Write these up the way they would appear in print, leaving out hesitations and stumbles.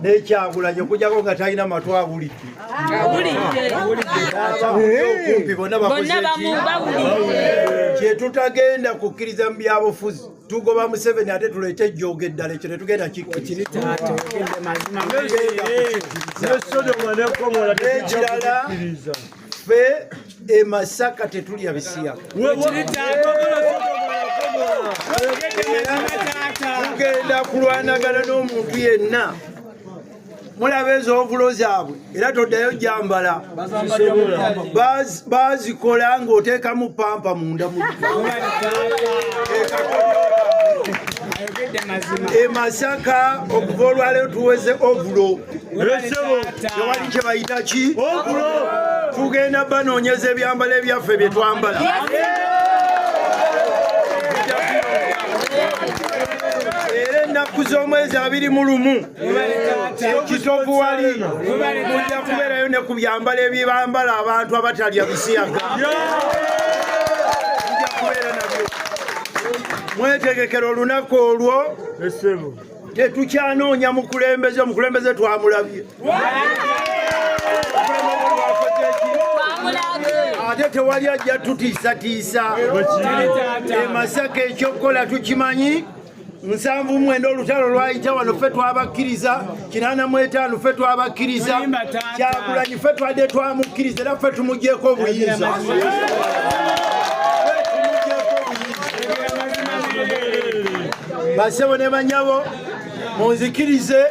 n'ekyagulanyi okujjako nga talina matw awulidde kumpi bonna bakoze kyetutagenda kukkiriza mu byabufuzi tugoba Museveni ate tuleete ejjooga eddala ekyo tetugenda kikkiriza ffe e Masaka tetulya bisiyaga tugenda kulwanagana n'omuntu yenna mulaba ezo ovulo zaabwe era toddayo jambala bazikola ng'oteekamu pampa munda e Masaka okuva olwaleero tuweze ovulo tewali kye bayita ki tugenda banoonyeza ebyambalo ebyaffe bye twambala era ennaku z'omwezi 21 ekitovu wali mujja kubeerayo ne ku byambalo ebyebambala abantu abatalya bisiyaga mujja kubeera nabyo mwetegekera olunaku olwo tetukyanoonya mukulembeze omukulembeze twamulabye ate tewali ajja tutiisatiisa e Masaka ekyokukola tukimanyi 79 olutalo lwayita wano ffe twabakkiriza 85 ffe twabakkiriza Kyagulanyi ffe twadde twamukkiriza era ffe tumugyeko obuyinza basebo ne banyabo munzikirize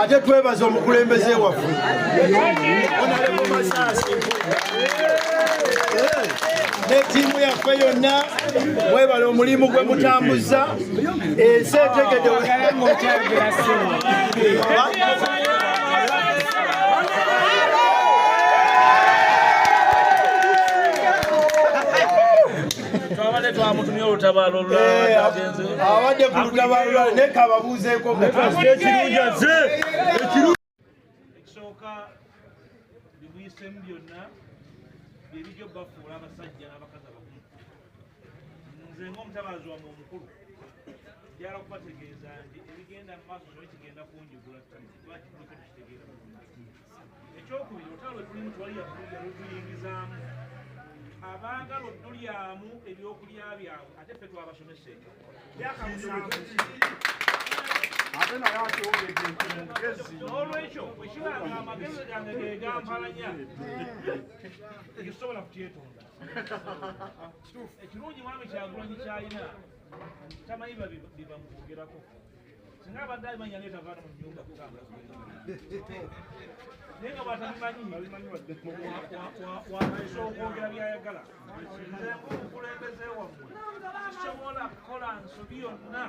ate twebaza omukulembeze waffe ne ttiimu yaffe yonna mwebala omulimu gwe mutambuza ensi etegedde awadde ku lutabaalo naye kababuuzeeko ekisooka bimuyisemu byonna ebijjo bafuula abasajja n'abakazi abamu nze ng'omutabaazi wamu omukulu njala kubategeeza nti ebigenda mu maaso kyo kigenda kunjugula lwakituuke tukitegeera ekyokubiri olutalo lwe tulimu twali yafulujja lwetuyingizaamu abaagala oddulyamu ebyokulya byabwe ate ffe twabasomesa n'olwekyo bwekibanga amagezi gange gegampalanya tekisobola kutyetonda ekirungi mwami Kyagulanyi kyalina tamanyi bibamukwogerako singa abadde alimanya naye tavaana mu nnyumba kutambula naye nga bwatabimanyi wakusa okwogera byayagala nze ng'omukulembeze wammwe kisobola kukola nsobi yonna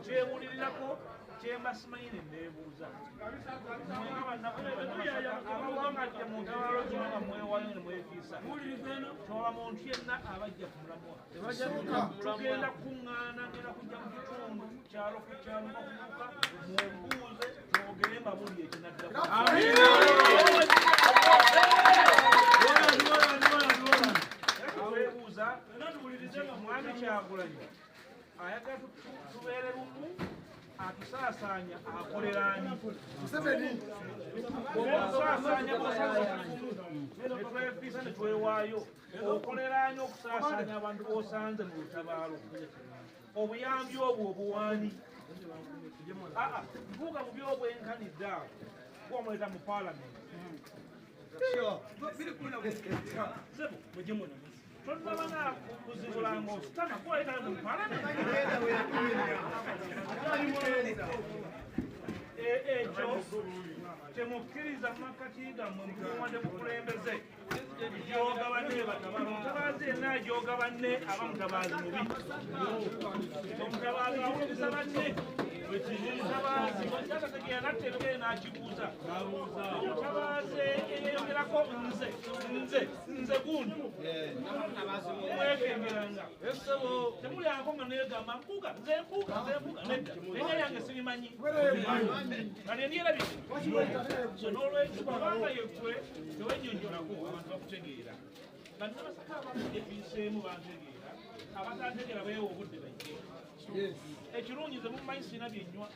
kyewulirirako kyemba simanyi ne nneebuuza abawangajja mu ntabaalo zino nga mwewayo ne mwefiisa toba muntu yenna abajja ku mulamwa tugenda kuŋŋaana ngenda kujja mu kitundu kyalo ku kyalo okubuuka mubuuze twogere mbabuli ekinaddako twebuuza mwami Kyagulanyi ayagala tubeere lumu atusaasaanya akoleraani okusaasaanya netwefiisa ne twewaayo okoleraani okusaasaanya abantu b'osanze mu lutabaalo obuyambi obwo obuwaani ntuuka mu byobwenkanidde awo kubamuleeta mu paalamenti tonnabana kuzibulanga ositama kuleetale mu paalamenti ekyo temukkiriza mu makkati gammwe mukuwadde mukulembeze jooga banne batabala omutabaazi yenna ajooga banne aba mutabaazi mubi omutabaazi awuliriza banne omutabaazi wajjatategeera natte ebigere n'akibuuza omutabaazi eyeyogerako nze gundi mwekengeranga temulyako nga negamba nkuga nze nkuga nedda enya yange sibimanyi kale ndyerabike n'olwekyo kubanga yekwe tewennyonnyolako abantu bakutegeera bantu Masaka abamu ebiseemu bantegeera abatantegeera beewa obudde bajje ekirungi ze mumanyi sina byenywa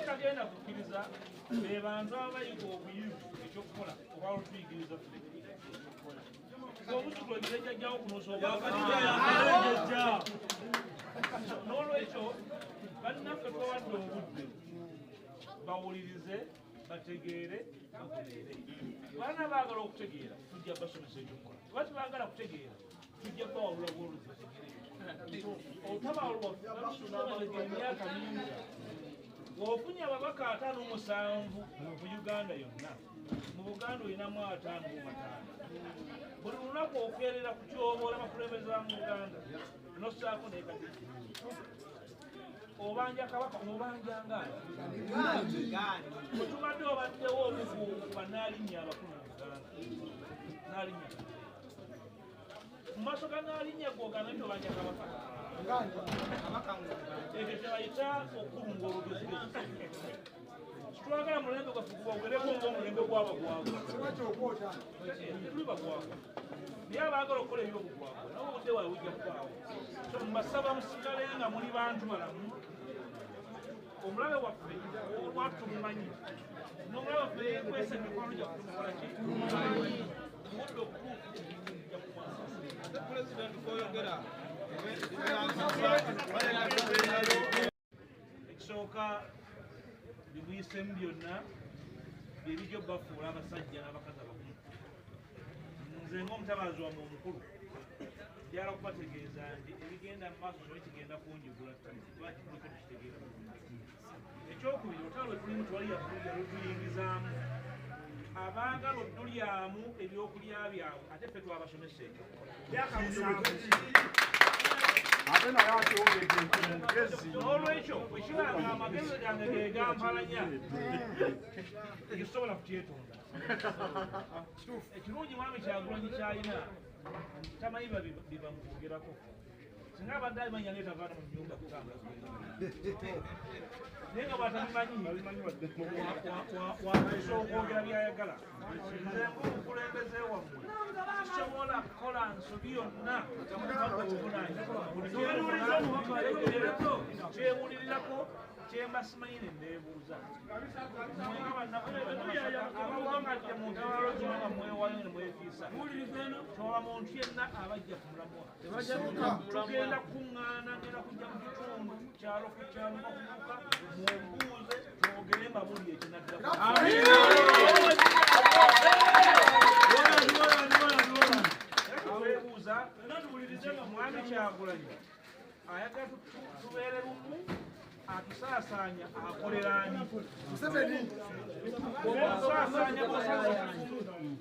tagenda kukkiriza be bantu abayiga obuyivu ekyokukola oba olutuyigiriza obusukulo girejjajjawo kunosoobaajja n'olwekyo bannaffe twawadde obudde bawulirize bategeere bakoleere baana baagala okutegeera tujja basomesa ekyokukola oba tebaagala kutegeera tujja bawalula bwoluzi otabawulwa emyaka mingi ofunye ababaka 57 mu Uganda yonna mu Buganda olinamu 55 buli lunaku okeerera ku kyoboola bakulembeza mu Uganda nossaako nekati obanja kabaka obanja ngaani otubadde obaddewo obukugu banaalinnya abakulu mu Uganda naalinnya mu maaso ga naalinnya gwogana nti obanja kabaka ekyo kyebayita okulunga olugezigezi kitwagala mulembe gwaffe gubawulereko ngaomulembe gwabagwagwa tuli bagwagwa naye abaagala okukola ebyobugwagwa nawe obudde wawe bujja kubaawo mbasaba musigale nga muli bantu balamu omulabe waffe olwatu tumumanyi n'omulabe waffe yekwesa emikwano gya kutumukolaki mudde okutuuja kumwasa pulezidenti koyogera ekisooka bibuyisemu byonna byebijja bafuula abasajja n'abakazi abakumu nze ng'omutabaazi wamwe omukulu njala kubategeeza nti ebigenda mu maaso kyo kigenda kunjugula lwaki tuliko tukitegeera ekyokubiri otalo etulimu twaliyafulya lwetuyingizaamu abaagala oddulyamu ebyokulya byabwe ate ffe twabasomesa ekyo n'olwekyo bwekiranga amagezi gange gegampalanya tekisobola kutyetonda ekirungi mwami Kyagulanyi kyalina tamanyi bibamwogerako singa abadde alimanya netavaana mu nyumba kugamba naye nga bwatabimanyi wakusa okwogera byayagala nze ng'omukulembeze wammwe kisobola kukola nsobi yonna kyewulirirako kyembasimanyi nendeebuuza abawangadde mu ntabalo zino nga mwewayo ne mwefiisa toba muntu yenna abajja ku mulamwa tugenda kuŋŋaana ngenda kujja mu kitundu kyalo ku kyalo bakubuka mumbuuze twogere mbabuli ekinaddako twebuuza mwami Kyagulanyi ayagala tubeere bumu atusaasaanya akoleraani okusaasaanya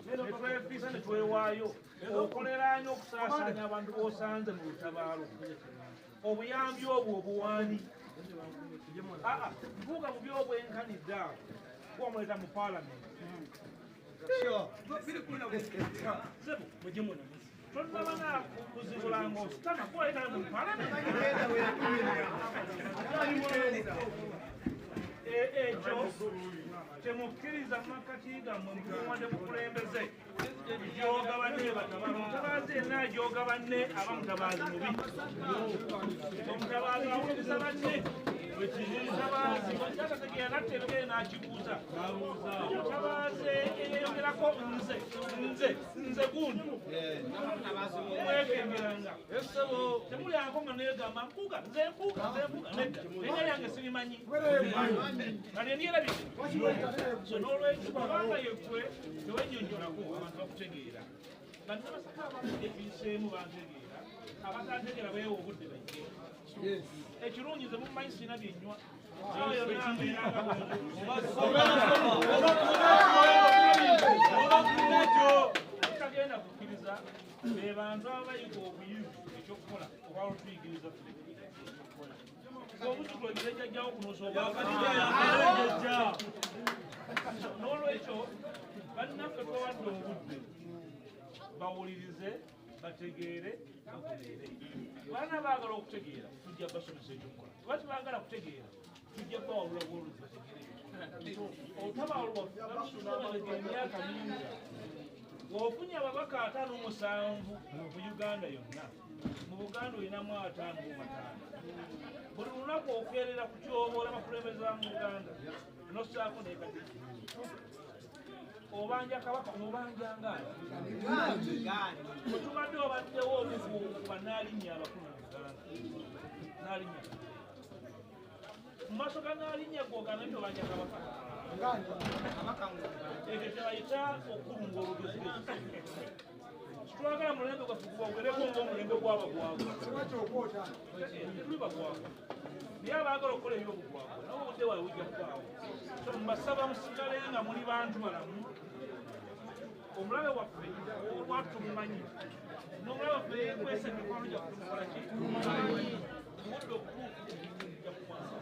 netwefiisa netwewaayo okoleraani okusaasaanya abantu b'osanze mu lutabaalo obuyambi obwo obuwaani ntuuka mu byobwenkanidde awo kuwamuleeta mu paalamenti tonnabana kuzibulanga ositama kuwaleetale mu paalamenti ekyo temukkiriza mu makkati gammwe mukuwadde mukulembeze gyoga banne batabala omutabaazi yenna agyoga banne aba mutabaazi mubi omutabaazi awuliriza banne omutabaazi kyakategeera natta ebigere n'akibuuza omutabaazi eyeyogerako nze gundi mwekengeranga temulyako nga negamba mpuga nze mpuga nedda enya yange sirimanyi nga lyendyerabike so n'olwekyo kubanga yeggwe tewennyonnyolako abantu bakutegeera nga nabasaka abantu ebiseemu bantegeera abatategeera beewa obudde bajje ekirungi ze mumanyi sina byenywa tagenda kukkiriza be bantu abayiga obuyivu ekyokukola oba olutuyigiriza obusukulo girejjajjawo kunosoobaajja n'olwekyo bannaffe twawadde obudde bawulirize bategeere bakoleere baana baagala okutegeera tujja basomesa ekyokukola oba tebaagala kutegeera tujja bawalula bwoluzi otabawulwa emyaka mingi Ofunye ababaka 57 mu Uganda yonna. Mu Buganda olinamu 55. Buli lunaku okeerera ku kyoboola abakulembeze ba mu Uganda nossaako nekati obanja kabaka obanja ngaani otubadde obaddewo obuvu banaalinnya abakulu mu Uganda naalinnya mu maaso ga naalinnya gwogana nti obanja kabaka ekyo kyebayita okulunga olugezi twagala mulembe gwaffe gubawugereko ng'omulembe gw'abagwagwa tebibagwagwa naye abaagala okukola ebyobugwagwa nawe obudde bwawe bujja kubaawo so mbasaba musigale nga muli bantu balamu omulabe waffe olwatu tumumanyi n'omulabe waffe yekwesa emikwano gyaffe mukola ki mumanyi mudde okutuufu ja kukwasa